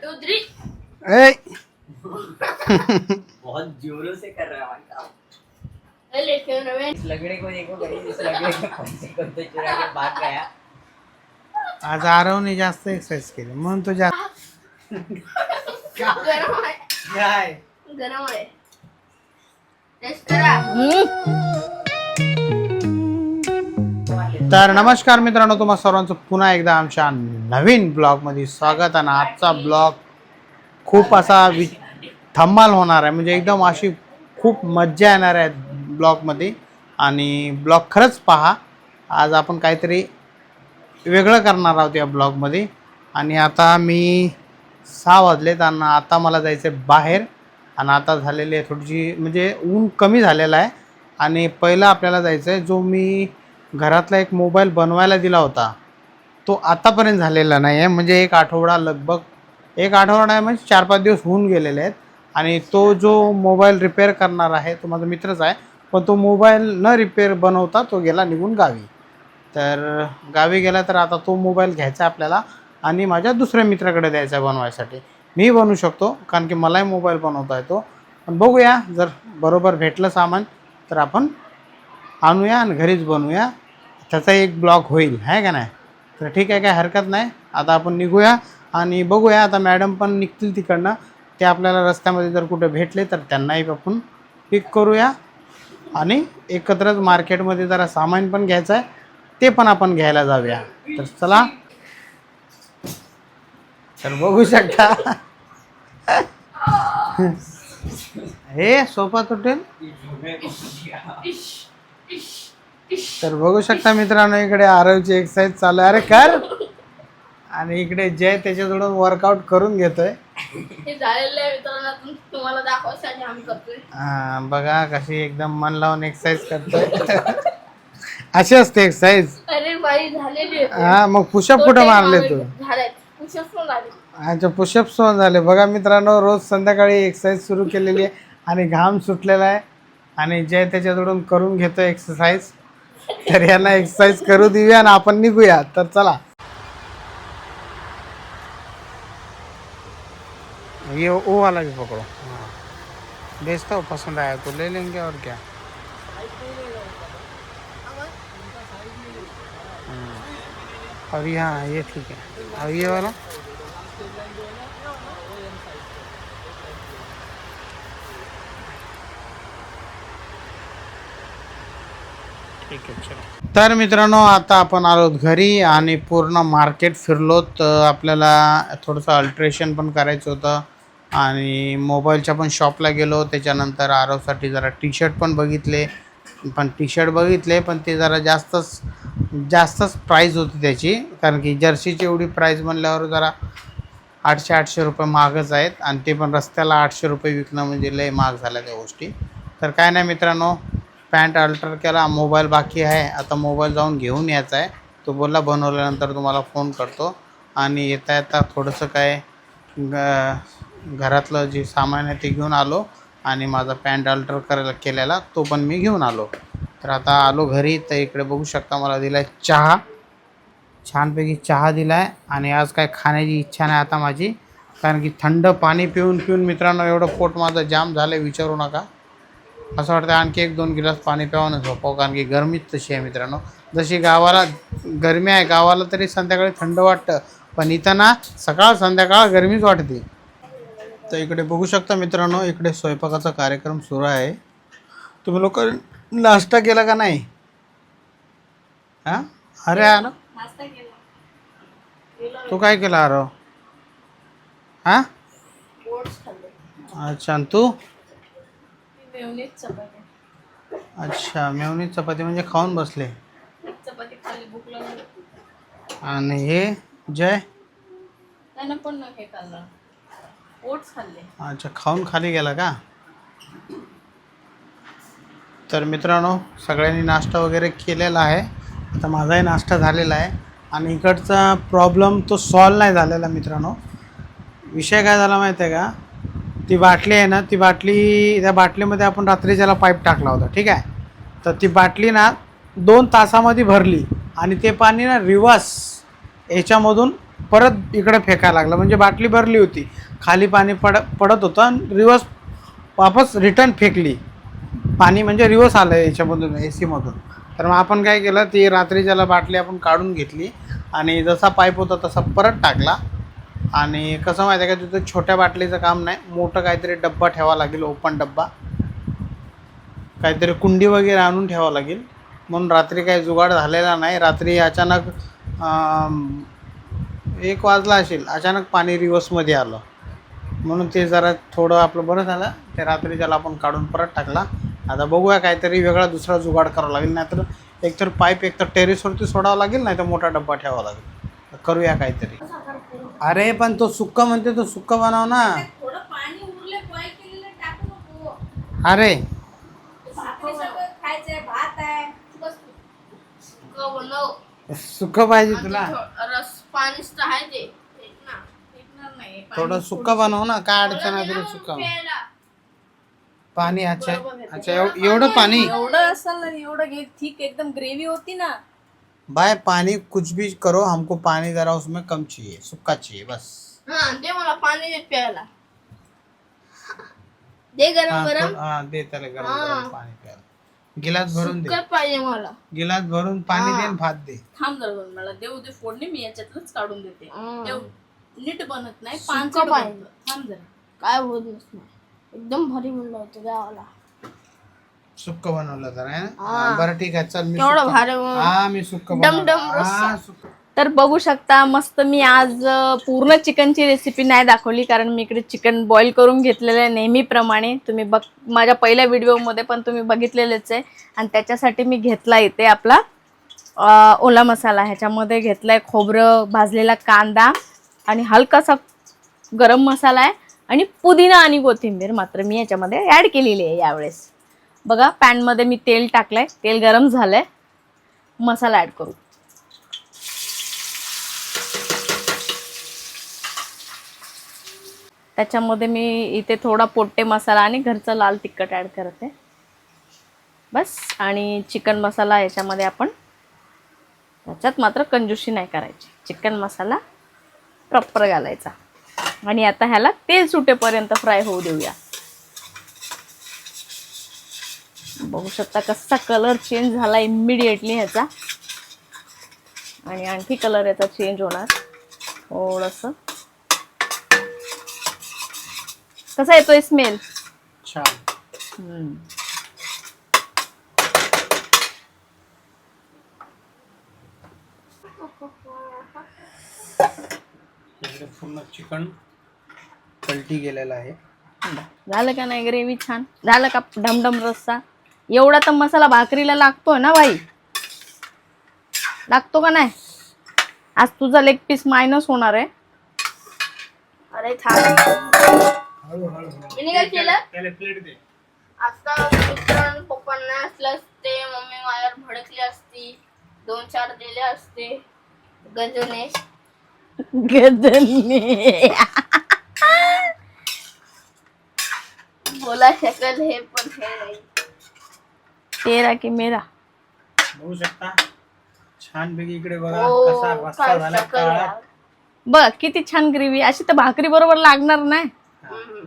2 3 ए बहुत जोरों से कर रहा है काम। लेकिन रमेश इस लगड़े को देखो भाई, इस लगड़े को कौन से चुरा के भाग गया। आज आरवने जास्त एक्सरसाइज केली म्हणून तो जास्त गरम आहे काय गरम आहे टेस्ट करा तर नमस्कार मित्रांनो, तुम्हा सर्वांचं पुन्हा एकदा आमच्या नवीन ब्लॉगमध्ये स्वागत. आणि आजचा ब्लॉग खूप असा धमाल होणार आहे, म्हणजे एकदम अशी खूप मज्जा येणार आहे ब्लॉगमध्ये. आणि ब्लॉग खरंच पहा, आज आपण काहीतरी वेगळं करणार आहोत या ब्लॉगमध्ये. आणि आता मी 6 वाजलेत आणि आता मला जायचं आहे बाहेर. आणि आता झालेली आहे थोडीशी, म्हणजे ऊन कमी झालेलं आहे. आणि पहिलं आपल्याला जायचं आहे, जो मी घरातला एक मोबाईल बनवायला दिला होता तो आतापर्यंत झालेला नाही आहे. म्हणजे एक आठवडा नाही, म्हणजे 4-5 दिवस होऊन गेलेले आहेत. आणि तो जो मोबाईल रिपेअर करणार आहे तो माझा मित्रच आहे, पण तो मोबाईल न रिपेअर बनवता तो गेला निघून गावी. तर गावी गेला, तर आता तो मोबाईल घ्यायचा आपल्याला आणि माझ्या दुसऱ्या मित्राकडे द्यायचा आहे बनवायसाठी. मी बनवू शकतो कारण की मलाही मोबाईल बनवता येतो, पण बघूया जर बरोबर भेटलं सामान तर आपण आणूया आणि घरीच बनवूया, त्याचा एक ब्लॉग होईल, आहे का नाही. तर ठीक आहे, काय हरकत नाही. आता आपण निघूया आणि बघूया. आता मॅडम पण निघतील तिकडनं, ते आपल्याला रस्त्यामध्ये जर कुठे भेटले तर त्यांनाही आपण पिक करूया आणि एकत्रच मार्केटमध्ये जरा सामान पण घ्यायचं आहे, ते पण आपण घ्यायला जाऊया. तर चला. तर बघू शकता हे सोफा तुटेल. तर बघू शकता मित्रांनो, इकडे आरवची एक्सरसाइज चालू आहे. अरे कर. आणि इकडे जय त्याच्याजवळून वर्कआउट करून घेतोय. हे झालेलं आहे मित्रांनो, तुम्हाला दाखवायसाठी आम्ही करतोय. बघा कशी एकदम मन लावून एक्सरसाइज करतोय. अशी असते एक्सरसाइज. अरे बाई झालेली मग पुशअप कुठं मारले तू? झाले पुशअप पण झाले. अच्छा, पुशअप झाले. बघा मित्रांनो, रोज संध्याकाळी एक्सरसाइज सुरू केलेली आहे आणि घाम सुटलेला आहे. आणि जय त्याच्याजवळून करून घेतोय एक्सरसाइज. तर यांना एक्सरसाइज करू देऊया आणि आपण निघूया. तर चला. ये वो वाला भी पकड़ो. हाँ, बेचता हो, पसंद आया तो ले लेंगे और क्या. और यहाँ ये ठीक है. और ये वाला ठीक आहे. चलो. तर मित्रांनो, आता आपण आलो घरी आणि पूर्ण मार्केट फिरलो. तर आपल्याला थोडंसं अल्ट्रेशन पण करायचं होतं आणि मोबाईलच्या पण शॉपला गेलो. त्याच्यानंतर आरवसाठी जरा टी शर्ट पण बघितले, पण ते जरा जास्तच प्राईज होती त्याची, कारण की जर्सीची एवढी प्राईज म्हणल्यावर जरा 800 रुपये महागच आहेत. आणि ते पण रस्त्याला 800 रुपये विकणं म्हणजे लय महाग झाल्या त्या गोष्टी. तर काय नाही मित्रांनो, पॅन्ट अल्टर केला, मोबाईल बाकी आहे. आता मोबाईल जाऊन घेऊन यायचा आहे. तो बोलला बनवल्यानंतर तुम्हाला फोन करतो. आणि येता थोडंसं काय घरातलं जे सामान आहे ते घेऊन आलो आणि माझा पॅन्ट अल्टर केलेला तो पण मी घेऊन आलो. तर आता आलो घरी. तर इकडे बघू शकता, मला दिला आहे चहा, छानपैकी चहा दिला आहे. आणि आज काय खाण्याची इच्छा नाही आता माझी, कारण की थंड पाणी पिऊन मित्रांनो एवढं पोट माझं जाम झालं आहे, विचारू नका. असं वाटतं आणखी 1-2 गिलास पाणी प्यावं झोपावं, कारण की गरमीच तशी आहे मित्रांनो. जशी गावाला गरमी आहे, गावाला तरी संध्याकाळी थंड वाटतं, पण इथं ना सकाळ संध्याकाळ गरमीच वाटते. तर इकडे बघू शकता मित्रांनो, इकडे स्वयंपाकाचा कार्यक्रम सुरू आहे. तुम्ही लोक नाश्ता केला का नाही? हां, अरे ना नाश्ता केला. तू काय केला आरो? हां, ओट्स खाल्ले. अच्छा. आणि तू? मेयोनीज चपाती. अच्छा, मेवणी चपाती म्हणजे खाऊन बसले. चपाती खाल्ली, भूक लागली. आणि हे जय? त्यानं पण हे खाल्लं, ओट्स खाल्ले. अच्छा, खाऊन खाली गेला का? तर मित्रांनो, सगळ्यांनी नाश्ता वगैरे केलेला आहे. आता माझाही नाश्ता झालेला आहे. आणि इकडचा प्रॉब्लेम तो सॉल्व नाही झालेला मित्रांनो. विषय काय झाला माहिती आहे का? ती बाटली आहे ना, त्या बाटलीमध्ये आपण रात्री त्याला पाईप टाकला होता, ठीक आहे. तर ती बाटली ना 2 तासामध्ये भरली आणि ते पाणी ना रिवर्स याच्यामधून परत इकडे फेकायला लागला. म्हणजे बाटली भरली होती, खाली पाणी पडत होतं आणि रिवर्स वापस रिटर्न फेकली. पाणी म्हणजे रिवर्स आलं याच्यामधून AC मधून. तर मग आपण काय केलं, ती रात्रीच्याला बाटली आपण काढून घेतली आणि जसा पाईप होता तसा परत टाकला. आणि कसं माहिती आहे का, तिथं छोट्या बाटलीचं काम नाही, मोठं काहीतरी डब्बा ठेवा लागेल, ओपन डब्बा, काहीतरी कुंडी वगैरे आणून ठेवावं लागेल. म्हणून रात्री काही जुगाड झालेला नाही. रात्री अचानक 1 वाजला असेल, अचानक पाणी रिवर्समध्ये आलं, म्हणून ते जरा थोडं आपलं बरं झालं. ते रात्री त्याला आपण काढून परत टाकला. आता बघूया काहीतरी वेगळा दुसरा जुगाड करावा लागेल, नाहीतर एकतर पाईप एकतर टेरेसवरती सोडावा लागेल, नाही तर मोठा डब्बा ठेवावा लागेल. करूया काहीतरी. अरे पण तो सुक्का म्हणते, तो सुक्का बनव ना. थोडं पाणी उरले बॉईल केलेलं टाकू नको. अरे भाकरी सगळं खायचंय, भात आहे, बस सुक्कं बनव. सुक्का पाहिजे तुला? रस पाणीच तर आहे ते फेकणार नाही. थोडं सुक्का बनव ना, काय अडचण आहे तुला सुक्का पाणी? अच्छा अच्छा, एवढं पाणी? एवढं असेल ना, एवढं घे, ठीक एकदम ग्रेव्ही होती ना. भाई पानी कुछ भी करो, हमको पानी जरा उसमें कम चाहिए, सूखा चाहिए बस. हाँ दे मला पाणी दे प्यायला. दे गरम गरम. दे त्याला गरम गरम पाणी प्यायला. गिलास भरून दे. पाहिजे मला. गिलास भरून पाणी दे आणि भात दे. थांब जरा मला देऊ दे फोडणी, मी याच्यातच काढून देते. देऊ नीट बनत नाही, पानसट बनतं. थांब जरा. काय होत नाही, एकदम भारी म्हणलं होतं गावाला. सुक्क बनवलं तर आहे ना. बरं ठीक आहे, चल मी मी सुक्क तर बघू शकता, मस्त मी आज पूर्ण चिकनची रेसिपी नाही दाखवली, कारण मी इकडे चिकन बॉईल करून घेतलेलं आहे नेहमीप्रमाणे. तुम्ही माझ्या पहिल्या व्हिडिओमध्ये पण तुम्ही बघितलेलेच आहे. आणि त्याच्यासाठी मी घेतला इथे आपला ओला मसाला. ह्याच्यामध्ये घेतलाय खोबरं, भाजलेला कांदा आणि हलकासा गरम मसाला आहे आणि पुदिना आणि कोथिंबीर मात्र मी याच्यामध्ये ॲड केलेली आहे यावेळेस. बघा पॅनमध्ये मी तेल टाकलंय, तेल गरम झालंय, मसाला ॲड करू. त्याच्यामध्ये मी इथे थोडा पोट्टे मसाला आणि घरचा लाल तिखट ॲड करते बस. आणि चिकन मसाला याच्यामध्ये आपण, त्याच्यात मात्र कंजूशी नाही करायची, चिकन मसाला प्रॉपर घालायचा. आणि आता ह्याला तेल सुटेपर्यंत फ्राय होऊ देऊया. बघू शकता कसा कलर चेंज झाला इमिडिएटली ह्याचा. आणि आणखी कलर याचा चेंज होणार थोडंसं. कसा येतोय स्मेल? छान. पूर्ण चिकन पलटी गेलेला आहे. झालं का नाही ग्रेव्ही? छान झालं का? ढमढम रस्सा. एवढा तर मसाला भाकरीला लागतोय ना बाई, लागतो का नाही? आज तुझा लेग पीस मायनस होणार आहे. अरे मी काय केलं, प्लेट दे. आता मित्रांनो पप्पांना असलं असते, मम्मी माझ्यावर भडकली असती, 2-4 दिले असते. गजने बोला शकल हे पण हे नाही. तेरा की मेरा. बघू शकता छान पैकी इकडे बघा कसा रस्सा झाला काळा. बघ किती छान ग्रेव्ही. अशी तर भाकरी बरोबर लागणार नाही.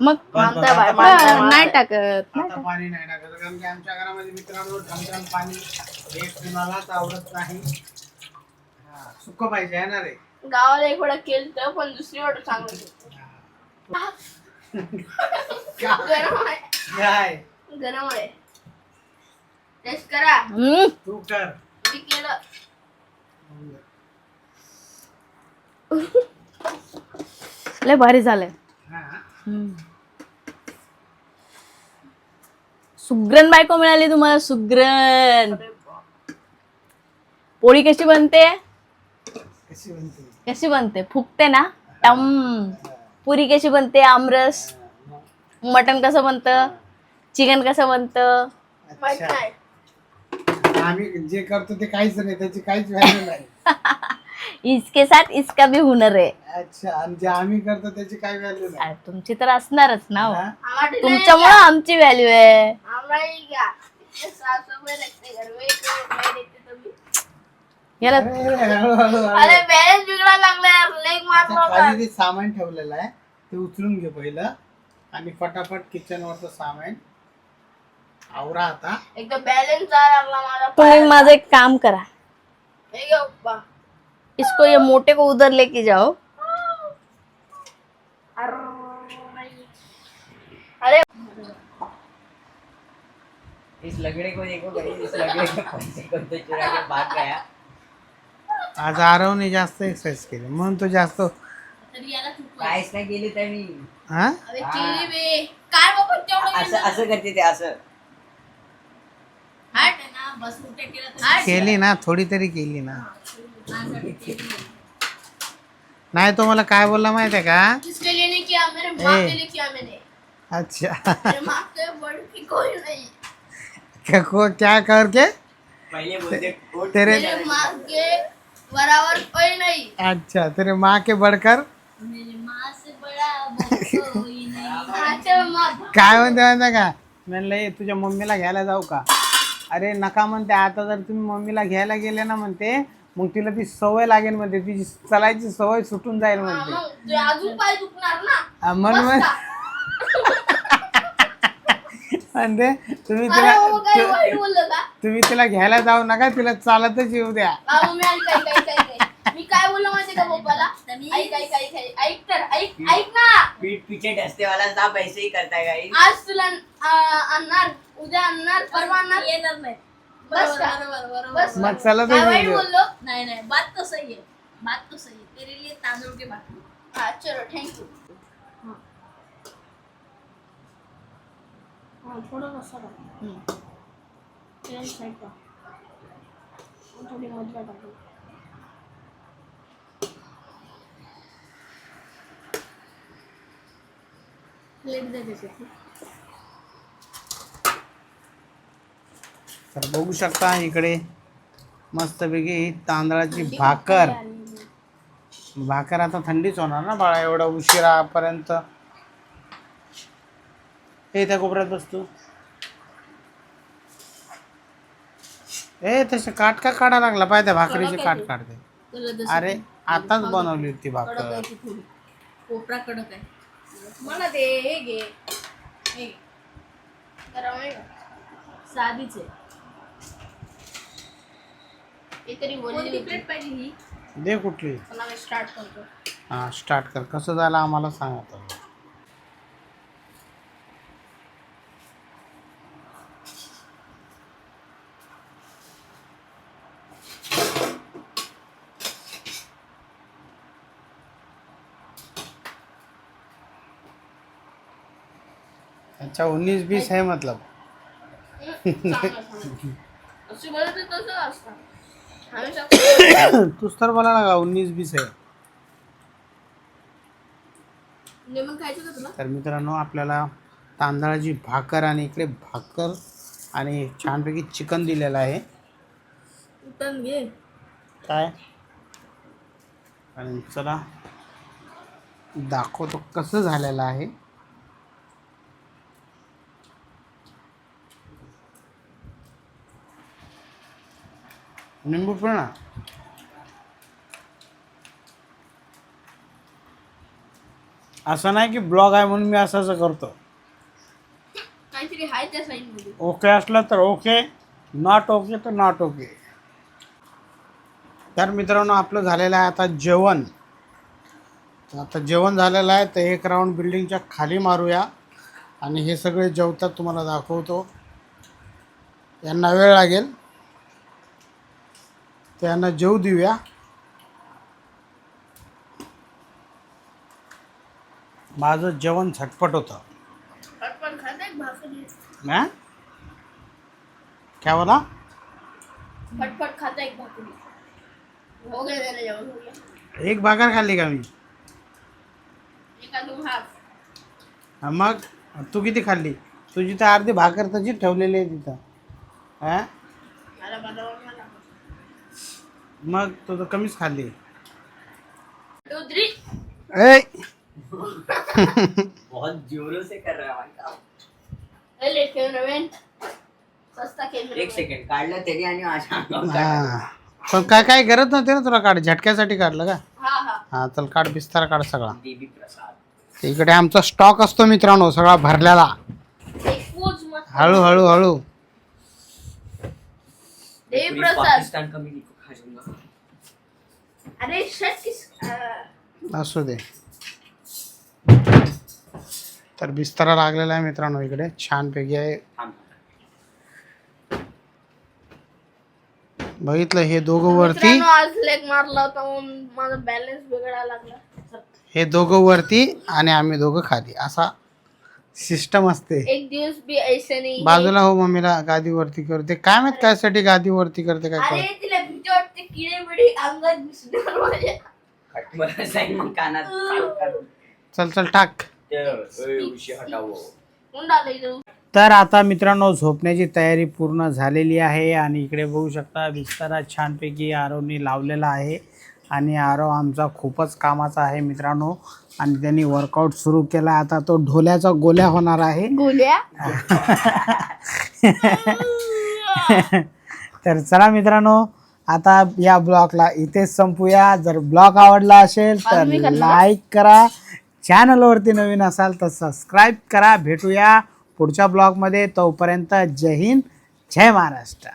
मग नाही टाकत, आता पाणी नाही टाकत, कारण की आमच्या घरामध्ये मित्रांनो ठणठण पाणी हे कुणालाच आवडत नाही. सुक्क पाहिजे आहे ना रे. गावाला एक वेळा केलं तर पण दुसरी वेळ चांगलं. गरम आहे, गरम आहे. टेस्ट करा. तू कर. मी केलं. लय भारी झालंय. सुग्रण बायको मिळाली तुम्हाला, सुग्रण. पोळी कशी बनते? कशी बनते? फुगते ना टम. पुरी कशी बनते? आमरस. मटन कसं बनतं? चिकन कसं बनतं? आम्ही जे करतो ते काहीच नाही, त्याची काहीच व्हॅल्यू नाही. इसके साथ इसका भी हुनर है. अच्छा, आणि जे आम्ही करतो त्याची काही व्हॅल्यू नाही. तुमची तर असणारच ना, तुमच्यामुळे आमची व्हॅल्यू आहे. याला अरे, हळू, हळू, हळू. अरे बॅलन्स बिघडायला लागला यार लेग आता मारला खाली ते सामान ठेवलेलं आहे ते उचलून घे पहिलं आणि फटाफट किचन वरचं सामान आवरा आता. एकदम बॅलन्स जायला लागला माझा. तुम्ही माझं एक काम करा, हे घे पप्पा, इसको ये मोटे को उधर लेके जाओ. अरे इस लगड़े को देखो भाई, इस लगड़े को कौन से चुरा के भाग गया. आज आरवने जास्त एक्सरसाइज केली म्हणून तो जास्त काहीच नाही केली त्यांनी. हा अरे केली बे काय बाबा तेवढं असं असं करते ते असं. हट ना बस मोठे केलं केली ना थोडी तरी केली ना. नाही तो मला काय बोलला माहिती आहे का. किसके लिए नहीं किया, मेरे माँ ए. के लिए किया मैंने. अच्छा मेरे माँ के बड़ की कोई नहीं. क्या करके पहिले बोलते उठ. तेरे मेरे माँ के बराबर कोई नहीं. अच्छा तेरे माँ के बढ़कर मेरी माँ से बड़ा कोई नहीं. अच्छा माँ काय म्हणते माहिती का. म्हणलं "ए, तुझ्या मम्मीला घ्यायला जाऊ का. अरे नका म्हणते आता जर तुम्ही मम्मीला घ्यायला गेले ना म्हणते मग तिला ती सवय लागेल म्हणते तिची चलायची सवय सुटून जाईल म्हणते. मग ते अजून पाय दुखणार ना. म्हणून बस का? म्हणते तुम्ही अरे हो, काय तिला वाईट बोललं का? तुम्ही तिला घ्यायला जाऊ नका तिला चालतच येऊ द्या. मम्मी आणि काय काय काय काय मी काय बोललो माहिती का पप्पाला. ऐक ऐक ऐक ऐक ऐक तर ऐक ऐक ना. पीठ पीछे ढसते वाला साहब ऐसे ही करता है गाइस. आज तुला आणणार, उद्या आणणार, परवा आणणार, येणार नाही. बस का? बस मग चला काय तर वाईट येऊ द्या. बोललो. नहीं नहीं बात तो सही है, बात तो सही है. तेरे लिए तांदूळ के भाकरी. हाँ चलो थैंक यू. हाँ थोड़ा मसाला तेल साइड का थोड़ी मसाला डालो. प्लेट दे देते. तर बघू शकता इकडे मस्तपैकी तांदळाची भाकर. भाकर आता थंडीच होणार ना बाळा एवढा उशिरापर्यंत. हे त्या कोपऱ्यात बसतो. ए तसे काट का काढा लागला पाहिजे त्या भाकरीचे काट काढते. अरे आताच बनवली होती ती भाकर. कोपरा कडक आहे. मला ते हे घे, हे घे. गरम आहे का? साधीच आहे. हे तरी वरली प्लेट पाहिजे ही. दे कुठली. चला मी स्टार्ट करतो. हा स्टार्ट कर. कसं झालं आम्हाला सांग आता. अच्छा 19-20 है मतलब. अशी बोलते तसं असतं. हमेशा तूच तर बोला ना 19-20 आहे. लेमन खायचं का तुला? तर मित्रांनो आपल्याला तांदळाची भाकर आणि इकडे भाकर आणि छानपैकी चिकन दिलेलं आहे. उतन घे. काय आणि चला दाखवतो कसं झालेलं आहे. निंबू पण ना. असं नाही की ब्लॉग आहे म्हणून मी असं असं करतो. काहीतरी आहे त्या साईड मध्ये. ओके असलं तर ओके, नॉट ओके तर नॉट ओके. तर मित्रांनो आपलं झालेलं आहे आता जेवण. आता जेवण झालेलं आहे तर एक राऊंड बिल्डिंगच्या खाली मारूया आणि हे सगळे जेवतात तुम्हाला दाखवतो. यांना वेळ लागेल तर यांना जेवू देऊया. माझं जेवण झटपट होतं. पटपट खाता एक भाकरी. ना क्या बोला. पटपट खाता एक भाकरी. हो गया मेरा जेवण हो गया. एक भाकर खाल्ली का मी. एका दोन हाफ. हा, मग तू किती खाल्ली. तुझी तर अर्धी भाकर तशीच ठेवलेली आहे तिथं. हां मला बनवायला मला. मग तू तर कमीच खाल्ली. 2 3 ए बहुत जोरों से कर रहा है भाई काम. Let cameraman. सस्ता कॅमेरामॅन. एक सेकंड काढलं तरी आणि माझ्या अंगावर काढलं. हां पण काय काय गरज नव्हती ना तुला काढ, झटक्यासाठी काढलं का? हा हा हा चल काढ, बिस्तारा काढ सगळा. देवी प्रसाद. इकडे आमचा स्टॉक असतो मित्रांनो सगळा भरलेला. एकूच मस्त. हळू हळू हळू. देवी पूरी प्रसाद. पाकिस्तान का मी खा जाऊंगा. अरे शर्ट किस असू दे. तर बिस्तारा लागलेला आहे मित्रांनो इकडे छानपैकी आहे. थांब. बघितलं हे दोघं वरती, मित्रांनो, आज लेग मारला होता म्हणून माझा बॅलन्स बिघडायला लागला. हे दोघं वरती आणि आम्ही दोघं खाली, असा सिस्टम असते. एक दिवस भी ऐसे नाही. बाजूला हो, मम्मीला गादी वरती करते काय माहित कायसाठी गादी वरती करते काय अरे कळत. तिला भीती वाटते किडे बिडे अंगात घुसणार माझ्या. कट मला जाईल मग कानात काढून. चल चल टाक. उशी हटावो. कोण आलं इथं? तर आता मित्रांनो झोपण्याची तयारी पूर्ण झालेली आहे आणि इकडे बघू शकता बिस्तारा छानपैकी आरवने लावलेला आहे आणि आरव आमचा खूपच कामाचा आहे मित्रांनो आणि त्यांनी वर्कआउट सुरू केला. आता तो ढोल्याचा गोल्या होणार आहे. गोल्या. तर चला मित्रांनो आता या ब्लॉगला इथेच संपूया. जर ब्लॉग आवडला असेल तर आम्ही करणार. लाईक करा, चॅनलवरती नवीन असाल तर सबस्क्राईब करा. भेटूया पुढच्या ब्लॉगमध्ये. तोपर्यंत जय हिंद, जय महाराष्ट्र.